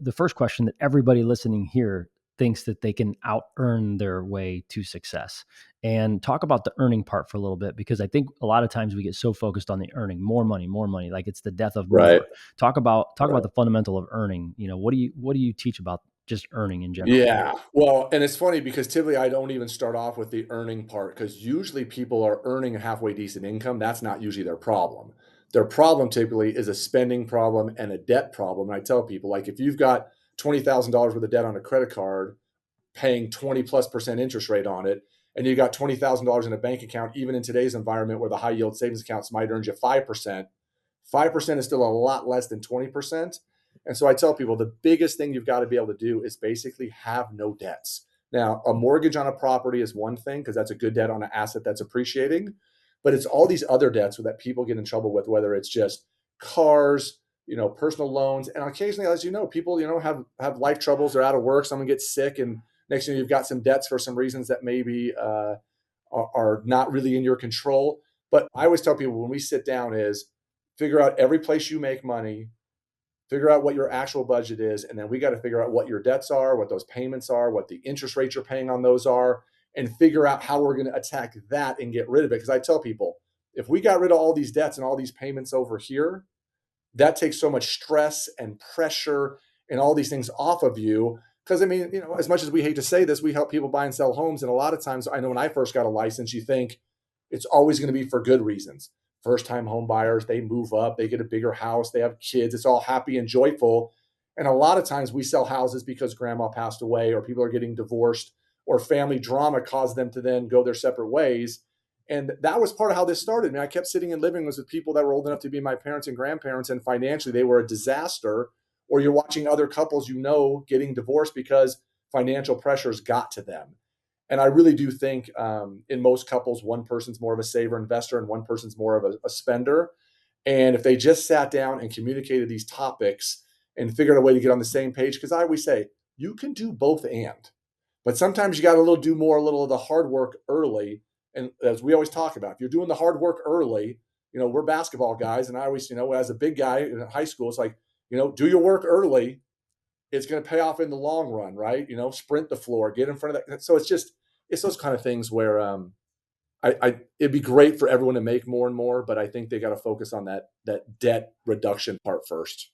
the first question that everybody listening here thinks that they can out earn their way to success. And talk about the earning part for a little bit, because I think a lot of times we get so focused on the earning more money, like it's the death of Right. more. Talk about Right. the fundamental of earning. What do you teach about just earning in general? Yeah. Well, and it's funny because typically I don't even start off with the earning part because usually people are earning a halfway decent income. That's not usually their problem. Their problem typically is a spending problem and a debt problem. And I tell people, like, if you've got $20,000 worth of debt on a credit card, paying 20+% interest rate on it, and you got $20,000 in a bank account, even in today's environment where the high yield savings accounts might earn you 5%, 5% is still a lot less than 20%. And so I tell people the biggest thing you've got to be able to do is basically have no debts. Now, a mortgage on a property is one thing because that's a good debt on an asset that's appreciating, but it's all these other debts that people get in trouble with, whether it's just cars, personal loans, and occasionally, as you know, people, have life troubles. They're out of work, someone gets sick, and next thing you've got some debts for some reasons that maybe are not really in your control. But I always tell people when we sit down is figure out every place you make money, figure out what your actual budget is, and then we got to figure out what your debts are, what those payments are, what the interest rates you're paying on those are, and figure out how we're going to attack that and get rid of it. Because I tell people, if we got rid of all these debts and all these payments over here, that takes so much stress and pressure and all these things off of you. Because I mean, as much as we hate to say this, we help people buy and sell homes. And a lot of times, I know when I first got a license, you think it's always going to be for good reasons. First time home buyers, they move up, they get a bigger house, they have kids, it's all happy and joyful. And a lot of times we sell houses because grandma passed away or people are getting divorced or family drama caused them to then go their separate ways. And that was part of how this started. I mean, I kept sitting in living rooms with people that were old enough to be my parents and grandparents, and financially they were a disaster. Or you're watching other couples getting divorced because financial pressures got to them. And I really do think in most couples, one person's more of a saver investor and one person's more of a spender. And if they just sat down and communicated these topics and figured a way to get on the same page, because I always say you can do both but sometimes you got to do more, a little of the hard work early. And as we always talk about, if you're doing the hard work early, we're basketball guys. And I always, as a big guy in high school, it's like, do your work early. It's going to pay off in the long run, right? Sprint the floor, get in front of that. So it's those kind of things where it'd be great for everyone to make more and more, but I think they got to focus on that debt reduction part first.